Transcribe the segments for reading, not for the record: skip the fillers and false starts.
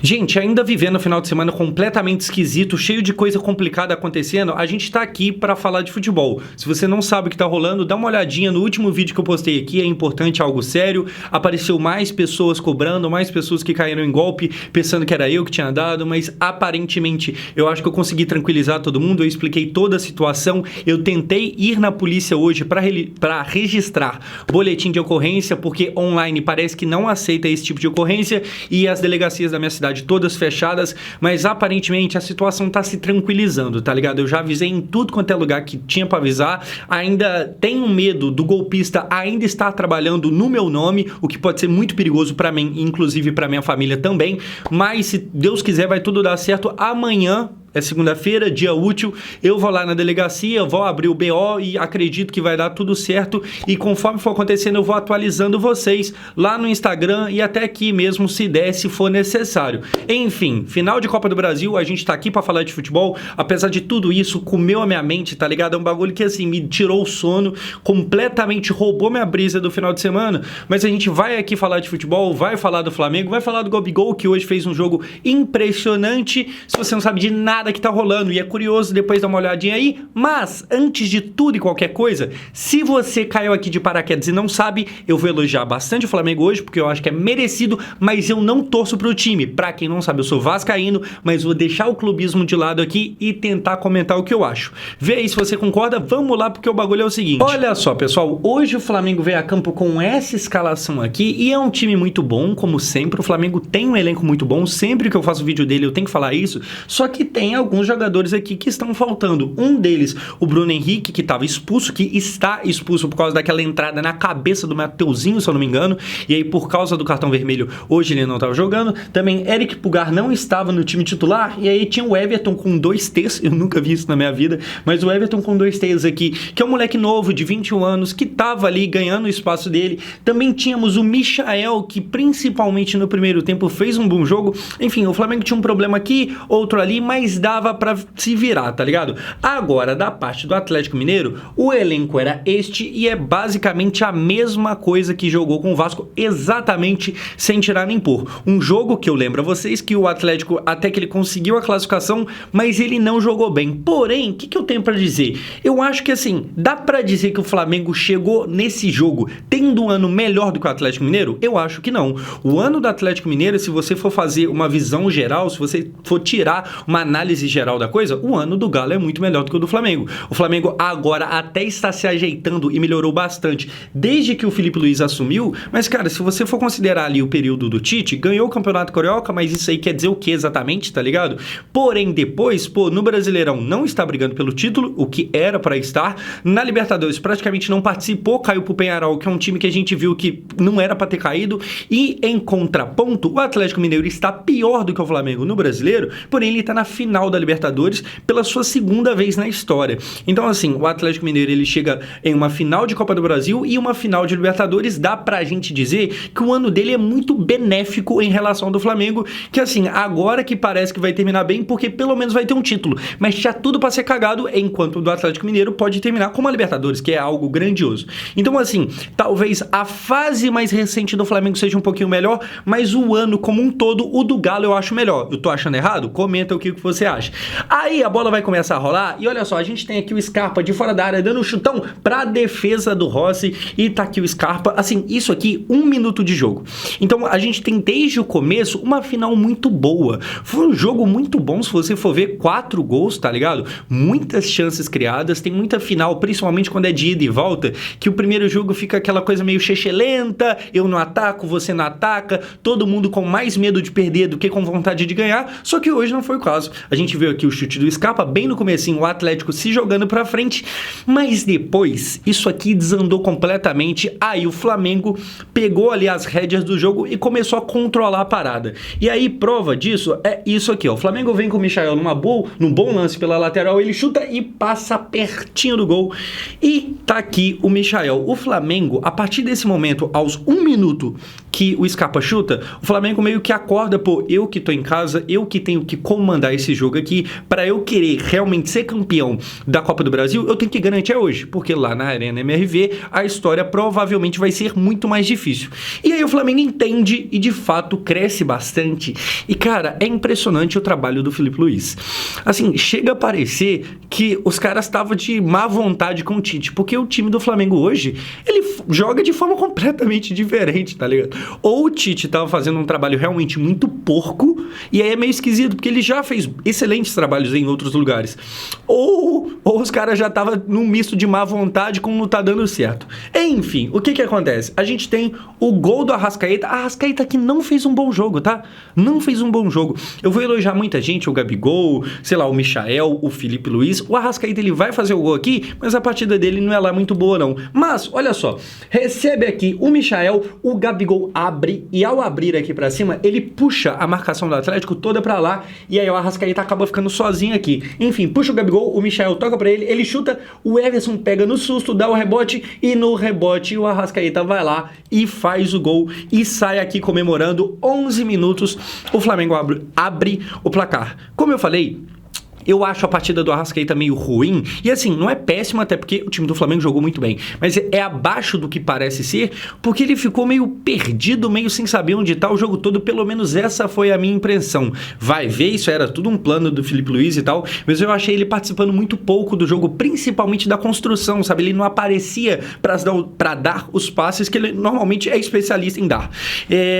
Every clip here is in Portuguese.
Gente, ainda vivendo o final de semana completamente esquisito, cheio de coisa complicada acontecendo, a gente tá aqui pra falar de futebol. Se você não sabe o que tá rolando, dá uma olhadinha no último vídeo que eu postei aqui, é importante, algo sério. Apareceu mais pessoas cobrando, mais pessoas que caíram em golpe, pensando que era eu que tinha dado, mas aparentemente eu acho que eu consegui tranquilizar todo mundo, eu expliquei toda a situação, eu tentei ir na polícia hoje pra registrar boletim de ocorrência, porque online parece que não aceita esse tipo de ocorrência e as delegacias da minha cidade todas fechadas, mas aparentemente a situação tá se tranquilizando, tá ligado? Eu já avisei em tudo quanto é lugar que tinha pra avisar, ainda tenho medo do golpista ainda estar trabalhando no meu nome, o que pode ser muito perigoso pra mim, inclusive pra minha família também, mas se Deus quiser vai tudo dar certo. Amanhã é segunda-feira, dia útil, eu vou lá na delegacia, vou abrir o BO e acredito que vai dar tudo certo e conforme for acontecendo eu vou atualizando vocês lá no Instagram e até aqui mesmo se der, se for necessário. Enfim, final de Copa do Brasil, a gente tá aqui pra falar de futebol, apesar de tudo isso, comeu a minha mente, tá ligado? É um bagulho que assim, me tirou o sono, completamente roubou minha brisa do final de semana, mas a gente vai aqui falar de futebol, vai falar do Flamengo, vai falar do Gabigol, que hoje fez um jogo impressionante. Se você não sabe de nada que tá rolando e é curioso, depois dá uma olhadinha aí, mas antes de tudo e qualquer coisa, se você caiu aqui de paraquedas e não sabe, eu vou elogiar bastante o Flamengo hoje, porque eu acho que é merecido, mas eu não torço pro time. Pra quem não sabe, eu sou vascaíno, mas vou deixar o clubismo de lado aqui e tentar comentar o que eu acho. Vê aí se você concorda, vamos lá, porque o bagulho é o seguinte. Olha só, pessoal, hoje o Flamengo veio a campo com essa escalação aqui e é um time muito bom, como sempre, o Flamengo tem um elenco muito bom, sempre que eu faço vídeo dele eu tenho que falar isso, só que tem alguns jogadores aqui que estão faltando. Um deles, o Bruno Henrique, que estava expulso, que está expulso por causa daquela entrada na cabeça do Mateuzinho, se eu não me engano, e aí por causa do cartão vermelho, hoje ele não estava jogando. Também Eric Pulgar não estava no time titular, e aí tinha o Everton com 2 T's, eu nunca vi isso na minha vida, mas o Everton com 2 T's aqui, que é um moleque novo de 21 anos, que estava ali ganhando o espaço dele. Também tínhamos o Michael, que principalmente no primeiro tempo fez um bom jogo. Enfim, o Flamengo tinha um problema aqui, outro ali, mas dava pra se virar, tá ligado? Agora, da parte do Atlético Mineiro, o elenco era este e é basicamente a mesma coisa que jogou com o Vasco, exatamente sem tirar nem pôr. Um jogo que eu lembro a vocês que o Atlético, até que ele conseguiu a classificação, mas ele não jogou bem. Porém, o que eu tenho pra dizer? Eu acho que assim, dá pra dizer que o Flamengo chegou nesse jogo tendo um ano melhor do que o Atlético Mineiro? Eu acho que não. O ano do Atlético Mineiro, se você for fazer uma visão geral, se você for tirar uma análise geral da coisa, o ano do Galo é muito melhor do que o do Flamengo. O Flamengo agora até está se ajeitando e melhorou bastante desde que o Felipe Luiz assumiu, mas cara, se você for considerar ali o período do Tite, ganhou o Campeonato Carioca, mas isso aí quer dizer o que exatamente, tá ligado? Porém, depois, no Brasileirão não está brigando pelo título, o que era para estar, na Libertadores praticamente não participou, caiu pro Peñarol, que é um time que a gente viu que não era para ter caído, e em contraponto, o Atlético Mineiro está pior do que o Flamengo no Brasileiro, porém ele está na final da Libertadores pela sua segunda vez na história. Então assim, o Atlético Mineiro ele chega em uma final de Copa do Brasil e uma final de Libertadores, dá pra gente dizer que o ano dele é muito benéfico em relação ao do Flamengo, que assim, agora que parece que vai terminar bem, porque pelo menos vai ter um título, mas tinha tudo pra ser cagado, enquanto o do Atlético Mineiro pode terminar com uma Libertadores, que é algo grandioso. Então assim, talvez a fase mais recente do Flamengo seja um pouquinho melhor, mas o ano como um todo, o do Galo eu acho melhor. Eu tô achando errado? Comenta o que você acha. Aí a bola vai começar a rolar e olha só, a gente tem aqui o Scarpa de fora da área dando um chutão pra defesa do Rossi e tá aqui o Scarpa, assim, isso aqui, 1 minuto de jogo. Então a gente tem desde o começo uma final muito boa. Foi um jogo muito bom, se você for ver, 4 gols, tá ligado? Muitas chances criadas, tem muita final, principalmente quando é de ida e volta, que o primeiro jogo fica aquela coisa meio lenta, eu não ataco, você não ataca, todo mundo com mais medo de perder do que com vontade de ganhar, só que hoje não foi o caso. A gente viu aqui o chute do Scarpa, bem no comecinho, o Atlético se jogando pra frente, mas depois, isso aqui desandou completamente, aí o Flamengo pegou ali as rédeas do jogo e começou a controlar a parada. E aí, prova disso é isso aqui, ó. O Flamengo vem com o Michael num bom lance pela lateral, ele chuta e passa pertinho do gol, e tá aqui o Michael. O Flamengo, a partir desse momento, aos 1 minuto que o Scarpa chuta, o Flamengo meio que acorda, pô, eu que tô em casa, eu que tenho que comandar esse jogo aqui, para eu querer realmente ser campeão da Copa do Brasil, eu tenho que garantir hoje, porque lá na Arena MRV a história provavelmente vai ser muito mais difícil. E aí o Flamengo entende e de fato cresce bastante. E cara, é impressionante o trabalho do Filipe Luís. Assim, chega a parecer que os caras estavam de má vontade com o Tite, porque o time do Flamengo hoje, ele joga de forma completamente diferente, tá ligado? Ou o Tite tava fazendo um trabalho realmente muito porco, e aí é meio esquisito, porque ele já fez excelentes trabalhos em outros lugares. Ou os caras já estavam num misto de má vontade com não tá dando certo. Enfim, o que acontece? A gente tem o gol do Arrascaeta. A Arrascaeta que não fez um bom jogo, tá? Não fez um bom jogo. Eu vou elogiar muita gente, o Gabigol, sei lá, o Michael, o Filipe Luís. O Arrascaeta, ele vai fazer o gol aqui, mas a partida dele não é lá muito boa, não. Mas, olha só, recebe aqui o Michael, o Gabigol abre, e ao abrir aqui pra cima, ele puxa a marcação do Atlético toda pra lá, e aí o Arrascaeta acaba ficando sozinho aqui. Enfim, puxa o Gabigol, o Michael toca pra ele, ele chuta, o Everson pega no susto, dá o rebote, e no rebote o Arrascaeta vai lá e faz o gol, e sai aqui comemorando. 11 minutos, o Flamengo abre o placar. Como eu falei, eu acho a partida do Arrascaeta meio ruim, e assim, não é péssimo, até porque o time do Flamengo jogou muito bem, mas é abaixo do que parece ser, porque ele ficou meio perdido, meio sem saber onde tá o jogo todo, pelo menos essa foi a minha impressão. Vai ver, isso era tudo um plano do Filipe Luís e tal, mas eu achei ele participando muito pouco do jogo, principalmente da construção, sabe? Ele não aparecia pra dar os passes que ele normalmente é especialista em dar.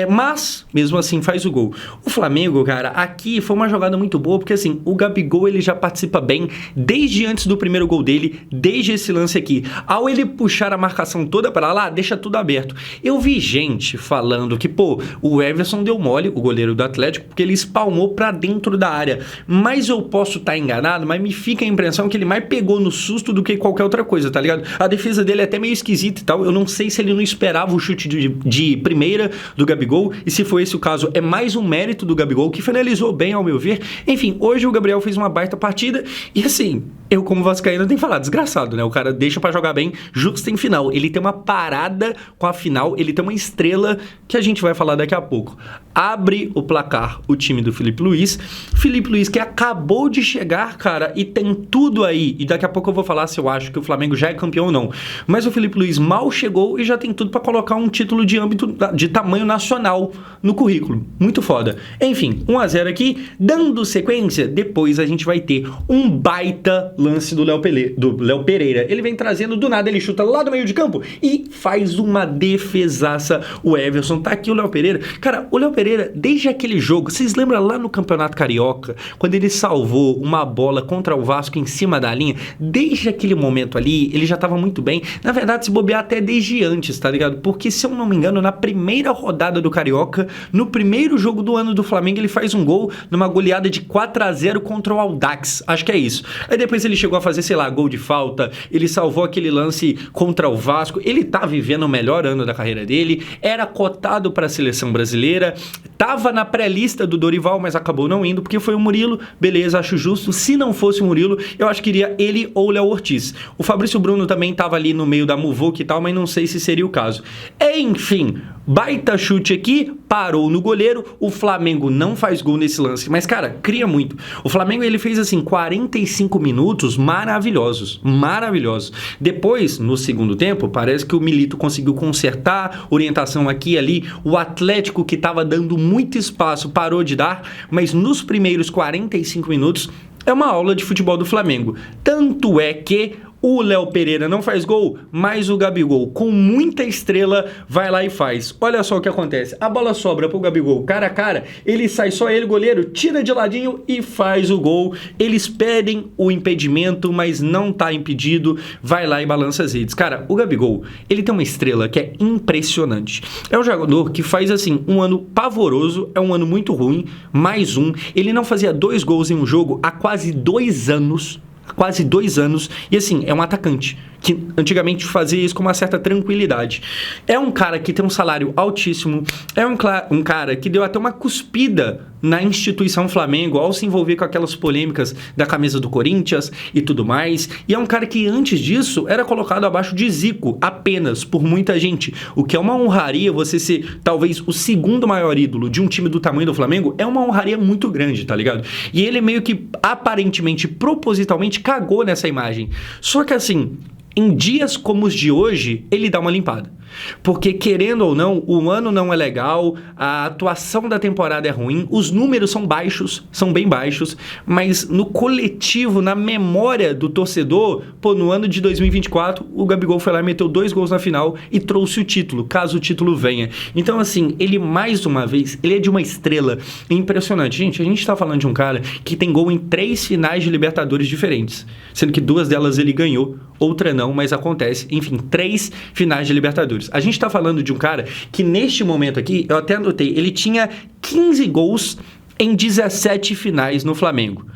Mas, mesmo assim, faz o gol. O Flamengo, cara, aqui foi uma jogada muito boa, porque assim, o Gabigol, ele já participa bem desde antes do primeiro gol dele, desde esse lance aqui. Ao ele puxar a marcação toda para lá, deixa tudo aberto. Eu vi gente falando que, pô, o Everson deu mole, o goleiro do Atlético, porque ele espalmou para dentro da área. Mas eu posso estar enganado, mas me fica a impressão que ele mais pegou no susto do que qualquer outra coisa, tá ligado? A defesa dele é até meio esquisita e tal. Eu não sei se ele não esperava o chute de primeira do Gabigol, e se foi esse o caso, é mais um mérito do Gabigol, que finalizou bem, ao meu ver. Enfim, hoje o Gabriel fez uma baita partida, e assim, eu como vascaíno tenho que falar, desgraçado, né? O cara deixa pra jogar bem justo em final. Ele tem uma parada com a final, ele tem uma estrela que a gente vai falar daqui a pouco. Abre o placar o time do Filipe Luís. Filipe Luís que acabou de chegar, cara, e tem tudo aí. E daqui a pouco eu vou falar se eu acho que o Flamengo já é campeão ou não. Mas o Filipe Luís mal chegou e já tem tudo pra colocar um título de âmbito de tamanho nacional no currículo. Muito foda. Enfim, 1-0 aqui. Dando sequência, depois a gente vai ter um baita lance do Léo Pereira. Ele vem trazendo do nada, ele chuta lá do meio de campo e faz uma defesaça. O Everson, tá aqui o Léo Pereira. Cara, o Léo Pereira, desde aquele jogo, vocês lembram lá no Campeonato Carioca, quando ele salvou uma bola contra o Vasco em cima da linha? Desde aquele momento ali, ele já tava muito bem. Na verdade, se bobear até desde antes, tá ligado? Porque, se eu não me engano, na primeira rodada do Carioca, no primeiro jogo do ano do Flamengo, ele faz um gol numa goleada de 4-0 contra o Audax. Acho que é isso. Aí depois ele chegou a fazer, sei lá, gol de falta, ele salvou aquele lance contra o Vasco, ele tá vivendo o melhor ano da carreira dele, era cotado para a seleção brasileira, tava na pré-lista do Dorival, mas acabou não indo, porque foi o Murilo, beleza, acho justo. Se não fosse o Murilo, eu acho que iria ele ou o Léo Ortiz. O Fabrício Bruno também tava ali no meio da muvuca e tal, mas não sei se seria o caso. Enfim, baita chute aqui, parou no goleiro, o Flamengo não faz gol nesse lance, mas cara, cria muito. O Flamengo, ele fez assim 45 minutos maravilhosos, maravilhosos. Depois, no segundo tempo, parece que o Milito conseguiu consertar, orientação aqui e ali, o Atlético, que estava dando muito espaço, parou de dar, mas nos primeiros 45 minutos é uma aula de futebol do Flamengo. Tanto é que o Léo Pereira não faz gol, mas o Gabigol, com muita estrela, vai lá e faz. Olha só o que acontece. A bola sobra pro Gabigol cara a cara, ele sai só ele, goleiro, tira de ladinho e faz o gol. Eles pedem o impedimento, mas não tá impedido. Vai lá e balança as redes. Cara, o Gabigol, ele tem uma estrela que é impressionante. É um jogador que faz, assim, um ano pavoroso, é um ano muito ruim, mais um. Ele não fazia 2 gols em um jogo há quase 2 anos. E assim, é um atacante. que antigamente fazia isso com uma certa tranquilidade. É um cara que tem um salário altíssimo, é um cara que deu até uma cuspida na instituição Flamengo ao se envolver com aquelas polêmicas da camisa do Corinthians e tudo mais, e é um cara que antes disso era colocado abaixo de Zico, apenas, por muita gente, o que é uma honraria. Você ser talvez o segundo maior ídolo de um time do tamanho do Flamengo é uma honraria muito grande, tá ligado? E ele meio que aparentemente, propositalmente cagou nessa imagem. Só que assim, em dias como os de hoje, ele dá uma limpada. Porque, querendo ou não, o ano não é legal, a atuação da temporada é ruim, os números são baixos, são bem baixos, mas no coletivo, na memória do torcedor, no ano de 2024, o Gabigol foi lá e meteu 2 gols na final e trouxe o título, caso o título venha. Então, assim, ele mais uma vez, ele é de uma estrela impressionante. Gente, a gente tá falando de um cara que tem gol em 3 finais de Libertadores diferentes, sendo que 2 delas ele ganhou, outra não, mas acontece. Enfim, 3 finais de Libertadores. A gente tá falando de um cara que neste momento aqui, eu até anotei, ele tinha 15 gols em 17 finais no Flamengo.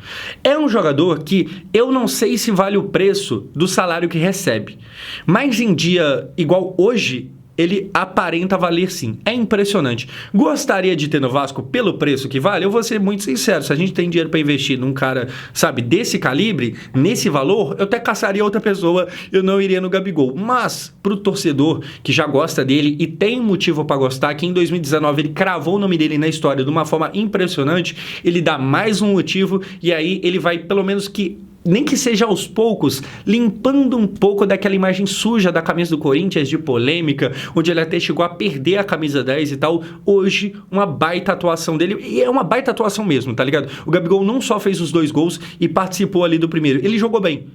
É um jogador que eu não sei se vale o preço do salário que recebe, mas em dia igual hoje, ele aparenta valer sim. É impressionante. Gostaria de ter no Vasco pelo preço que vale? Eu vou ser muito sincero. Se a gente tem dinheiro para investir num cara, sabe, desse calibre, nesse valor, eu até caçaria outra pessoa, eu não iria no Gabigol. Mas, pro torcedor que já gosta dele e tem motivo para gostar, que em 2019 ele cravou o nome dele na história de uma forma impressionante, ele dá mais um motivo e aí ele vai, pelo menos que nem que seja aos poucos, limpando um pouco daquela imagem suja da camisa do Corinthians, de polêmica, onde ele até chegou a perder a camisa 10 e tal. Hoje, uma baita atuação dele, e é uma baita atuação mesmo, tá ligado? O Gabigol não só fez os 2 gols e participou ali do primeiro, ele jogou bem,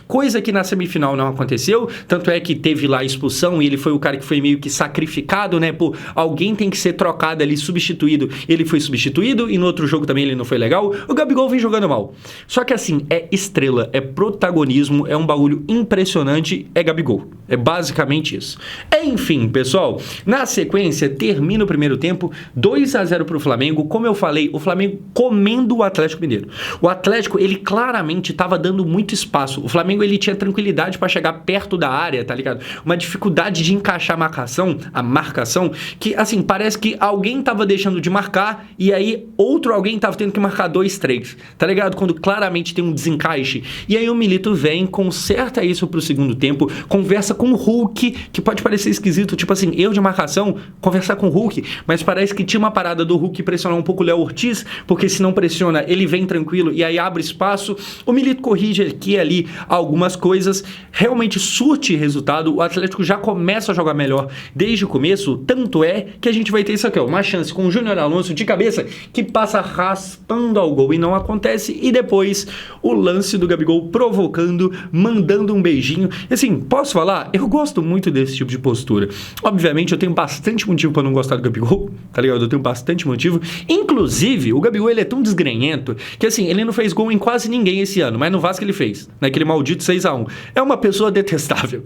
coisa que na semifinal não aconteceu, tanto é que teve lá a expulsão e ele foi o cara que foi meio que sacrificado, né? Pô, alguém tem que ser trocado ali, substituído, ele foi substituído e no outro jogo também ele não foi legal. O Gabigol vem jogando mal, só que assim, é estrela, é protagonismo, é um bagulho impressionante, é Gabigol. É basicamente isso. Enfim, pessoal, na sequência, termina o primeiro tempo, 2-0 pro Flamengo. Como eu falei, o Flamengo comendo o Atlético Mineiro. O Atlético, ele claramente estava dando muito espaço. O Flamengo, ele tinha tranquilidade para chegar perto da área, tá ligado? Uma dificuldade de encaixar a marcação, que, assim, parece que alguém tava deixando de marcar e aí outro alguém tava tendo que marcar 2, 3, tá ligado? Quando claramente tem um desencaixe. E aí o Milito vem, conserta isso pro segundo tempo, conversa com o Hulk, que pode parecer esquisito, tipo assim, erro de marcação, conversar com o Hulk, mas parece que tinha uma parada do Hulk pressionar um pouco o Léo Ortiz, porque se não pressiona, ele vem tranquilo e aí abre espaço. O Milito corrige aqui e ali algumas coisas, realmente surte resultado, o Atlético já começa a jogar melhor desde o começo, tanto é que a gente vai ter isso aqui, ó, uma chance com o Júnior Alonso de cabeça, que passa raspando ao gol e não acontece, e depois o lance do Gabigol provocando, mandando um beijinho. E assim, posso falar? Eu gosto muito desse tipo de postura. Obviamente, eu tenho bastante motivo pra não gostar do Gabigol, tá ligado? Eu tenho bastante motivo. Inclusive, o Gabigol, ele é tão desgrenhento que assim, ele não fez gol em quase ninguém esse ano, mas no Vasco ele fez, naquele maldito 6-1. É uma pessoa detestável.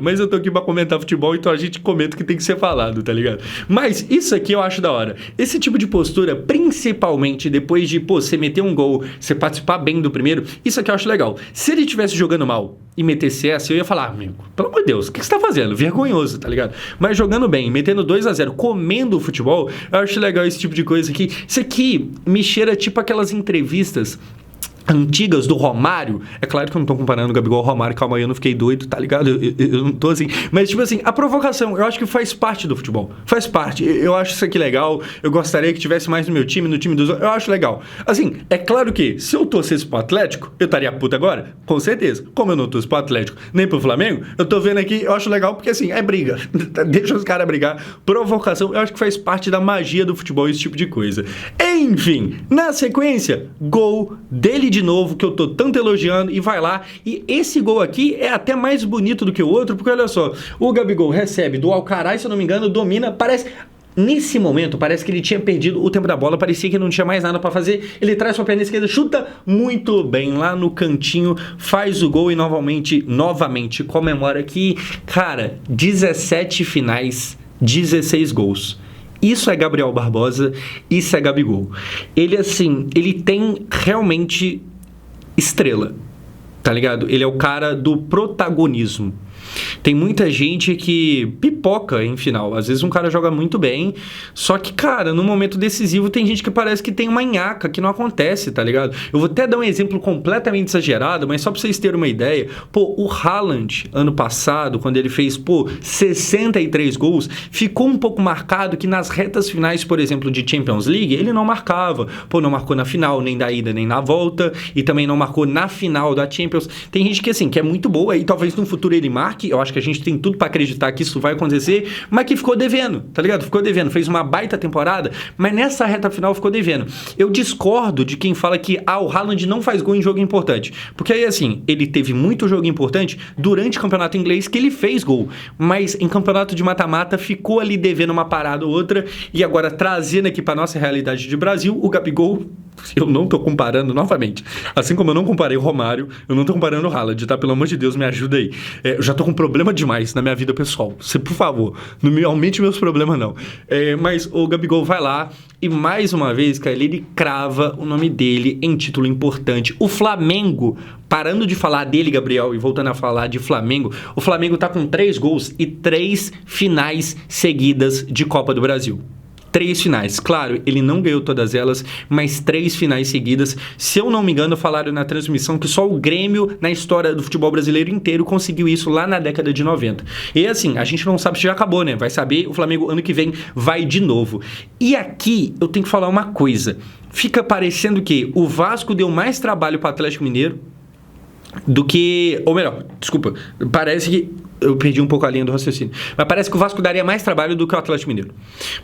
Mas eu tô aqui pra comentar futebol, então a gente comenta o que tem que ser falado, tá ligado? Mas isso aqui eu acho da hora. Esse tipo de postura, principalmente depois de, você meter um gol, você participar bem do primeiro, isso aqui eu acho legal. Se ele estivesse jogando mal e metesse essa, eu ia falar, amigo, pelo amor de Deus, o que você tá fazendo? Vergonhoso, tá ligado? Mas jogando bem, metendo 2-0, comendo o futebol, eu acho legal esse tipo de coisa aqui. Isso aqui me cheira tipo aquelas entrevistas antigas do Romário. É claro que eu não tô comparando o Gabigol ao Romário, calma aí, eu não fiquei doido, tá ligado? Eu não tô assim, mas tipo assim, a provocação, eu acho que faz parte do futebol, faz parte, eu acho isso aqui legal, eu gostaria que tivesse mais no meu time, no time dos outros, eu acho legal. Assim, é claro que se eu torcesse pro Atlético, eu estaria puto agora, com certeza. Como eu não torço pro Atlético, nem pro Flamengo, eu tô vendo aqui, eu acho legal porque assim, é briga, deixa os caras brigar, provocação, eu acho que faz parte da magia do futebol, esse tipo de coisa. Enfim, na sequência, gol dele de novo, que eu tô tanto elogiando, e vai lá, e esse gol aqui é até mais bonito do que o outro, porque olha só, o Gabigol recebe do Alcaraz, se eu não me engano, domina, nesse momento, parece que ele tinha perdido o tempo da bola, parecia que não tinha mais nada pra fazer, ele traz sua perna esquerda, chuta muito bem lá no cantinho, faz o gol e novamente comemora que, cara, 17 finais, 16 gols. Isso é Gabriel Barbosa, isso é Gabigol. Ele, assim, ele tem realmente estrela. tá ligado? Ele é o cara do protagonismo. Tem muita gente que pipoca em final. Às vezes um cara joga muito bem, só que, cara, no momento decisivo tem gente que parece que tem uma nhaca, que não acontece, tá ligado? Eu vou até dar um exemplo completamente exagerado, mas só pra vocês terem uma ideia. Pô, o Haaland, ano passado, quando ele fez, 63 gols, ficou um pouco marcado que nas retas finais, por exemplo, de Champions League, ele não marcava. Não marcou na final, nem da ida, nem na volta, e também não marcou na final da Champions. Tem gente que, assim, que é muito boa e talvez no futuro ele marque. Eu acho que a gente tem tudo pra acreditar que isso vai acontecer, mas que ficou devendo, tá ligado? Ficou devendo, fez uma baita temporada, mas nessa reta final ficou devendo. Eu discordo de quem fala que o Haaland não faz gol em jogo importante, porque aí, assim, ele teve muito jogo importante durante o campeonato inglês que ele fez gol, mas em campeonato de mata-mata ficou ali devendo uma parada ou outra, e agora trazendo aqui pra nossa realidade de Brasil, o Gabigol, eu não tô comparando novamente, assim como eu não comparei o Romário, eu não tô comparando o Haaland, tá? Pelo amor de Deus, me ajuda aí. Eu já tô com problema demais na minha vida pessoal. Você, por favor, não me aumente meus problemas, não. Mas o Gabigol vai lá e, mais uma vez, cara, ele crava o nome dele em título importante. O Flamengo, parando de falar dele, Gabriel, e voltando a falar de Flamengo, o Flamengo tá com 3 gols e 3 finais seguidas de Copa do Brasil. 3 finais. Claro, ele não ganhou todas elas, mas 3 finais seguidas. Se eu não me engano, falaram na transmissão que só o Grêmio, na história do futebol brasileiro inteiro, conseguiu isso lá na década de 90. E assim, a gente não sabe se já acabou, né? Vai saber, o Flamengo ano que vem vai de novo. E aqui eu tenho que falar uma coisa. Fica parecendo que o Vasco deu mais trabalho para o Atlético Mineiro do que... Ou melhor, desculpa, parece que... Eu perdi um pouco a linha do raciocínio. Mas parece que o Vasco daria mais trabalho do que o Atlético Mineiro.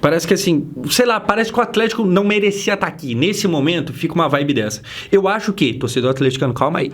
Parece que assim, sei lá, parece que o Atlético não merecia estar aqui. Nesse momento, fica uma vibe dessa. Eu acho que, torcedor atleticano, calma aí.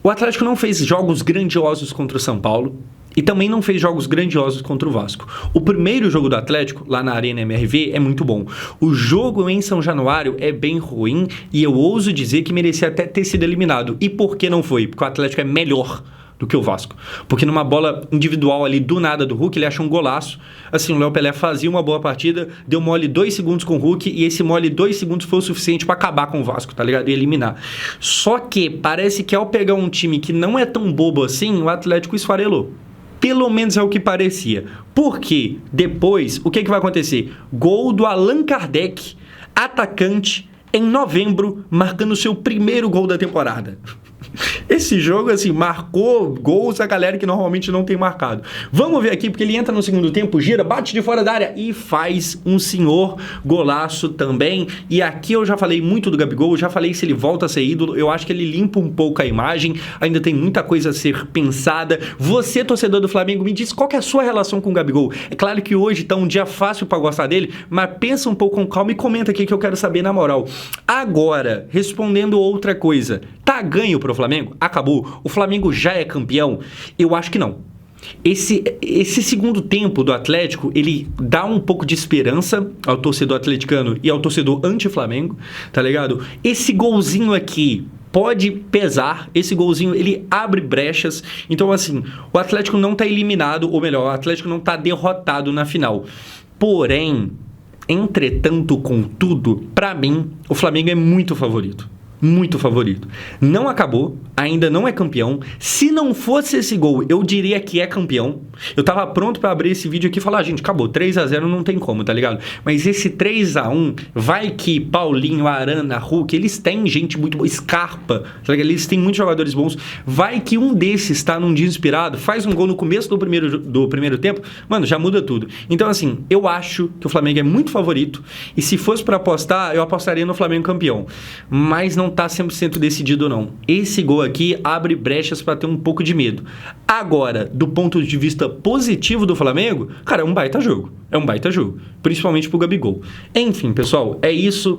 O Atlético não fez jogos grandiosos contra o São Paulo e também não fez jogos grandiosos contra o Vasco. O primeiro jogo do Atlético, lá na Arena MRV, é muito bom. O jogo em São Januário é bem ruim e eu ouso dizer que merecia até ter sido eliminado. E por que não foi? Porque o Atlético é melhor do que o Vasco. Porque numa bola individual ali do nada do Hulk, ele acha um golaço. Assim, o Léo Pelé fazia uma boa partida, deu mole 2 segundos com o Hulk e esse mole 2 segundos foi o suficiente pra acabar com o Vasco, tá ligado? E eliminar. Só que parece que ao pegar um time que não é tão bobo assim, o Atlético esfarelou. Pelo menos é o que parecia. Porque depois, o que vai acontecer? Gol do Allan Kardec, atacante, em novembro, marcando seu primeiro gol da temporada. Esse jogo, assim, marcou gols a galera que normalmente não tem marcado. Vamos ver aqui, porque ele entra no segundo tempo, gira, bate de fora da área e faz um senhor golaço também. E aqui eu já falei muito do Gabigol, já falei se ele volta a ser ídolo. Eu acho que ele limpa um pouco a imagem, ainda tem muita coisa a ser pensada. Você, torcedor do Flamengo, me diz qual que é a sua relação com o Gabigol. É claro que hoje tá um dia fácil pra gostar dele, mas pensa um pouco com calma e comenta aqui que eu quero saber na moral. Agora, respondendo outra coisa, tá ganho pro Flamengo? Acabou? O Flamengo já é campeão? Eu acho que não. Esse segundo tempo do Atlético, ele dá um pouco de esperança ao torcedor atleticano e ao torcedor anti-Flamengo, tá ligado? Esse golzinho aqui pode pesar, esse golzinho ele abre brechas, então assim, o Atlético não tá eliminado, ou melhor, o Atlético não tá derrotado na final. Porém, entretanto, contudo, pra mim, o Flamengo é muito favorito. Muito favorito. Não acabou, ainda não é campeão. Se não fosse esse gol, eu diria que é campeão. Eu tava pronto pra abrir esse vídeo aqui e falar, gente, acabou, 3-0 não tem como, tá ligado? Mas esse 3-1, vai que Paulinho, Arana, Hulk, eles têm gente muito boa, Scarpa, tá ligado? Eles têm muitos jogadores bons. Vai que um desses tá num dia inspirado, faz um gol no começo do primeiro tempo, mano, já muda tudo. Então, assim, eu acho que o Flamengo é muito favorito e se fosse pra apostar, eu apostaria no Flamengo campeão. Mas não tá 100% decidido não. Esse gol aqui abre brechas para ter um pouco de medo. Agora, do ponto de vista positivo do Flamengo, cara, é um baita jogo. É um baita jogo. Principalmente pro Gabigol. Enfim, pessoal, é isso.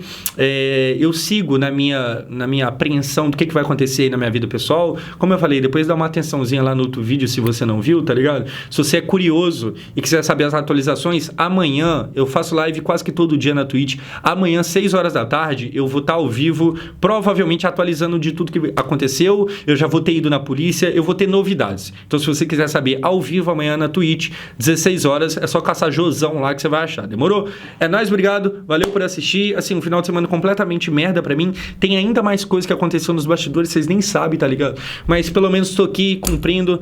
Eu sigo na minha apreensão do que vai acontecer aí na minha vida pessoal. Como eu falei, depois dá uma atençãozinha lá no outro vídeo se você não viu, tá ligado? Se você é curioso e quiser saber as atualizações, amanhã eu faço live quase que todo dia na Twitch. Amanhã, 6 horas da tarde, eu vou estar ao vivo, provavelmente atualizando de tudo que aconteceu. Eu já vou ter ido na polícia, eu vou ter novidades. Então, se você quiser saber ao vivo amanhã na Twitch, 16 horas, é só caçar Josão lá que você vai achar. Demorou? É nóis, obrigado. Valeu por assistir. Assim, um final de semana completamente merda pra mim. Tem ainda mais coisa que aconteceu nos bastidores, vocês nem sabem, tá ligado? Mas pelo menos tô aqui cumprindo.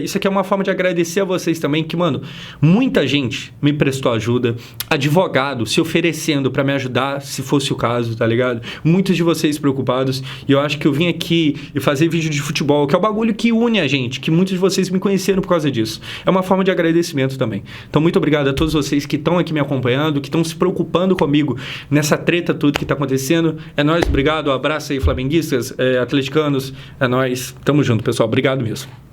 Isso aqui é uma forma de agradecer a vocês também, que, mano, muita gente me prestou ajuda. Advogado se oferecendo pra me ajudar, se fosse o caso, tá ligado? Muitos de vocês preocupados. E eu acho que eu vim aqui e fazer vídeo de futebol, que é o bagulho que une a gente, que muitos de vocês me conheceram por causa disso. É uma forma de agradecimento também. Então, muito obrigado a todos vocês que estão aqui me acompanhando, que estão se preocupando comigo nessa treta tudo que tá acontecendo. É nóis, obrigado. Um abraço aí, flamenguistas, atleticanos. É nóis. Tamo junto, pessoal. Obrigado mesmo.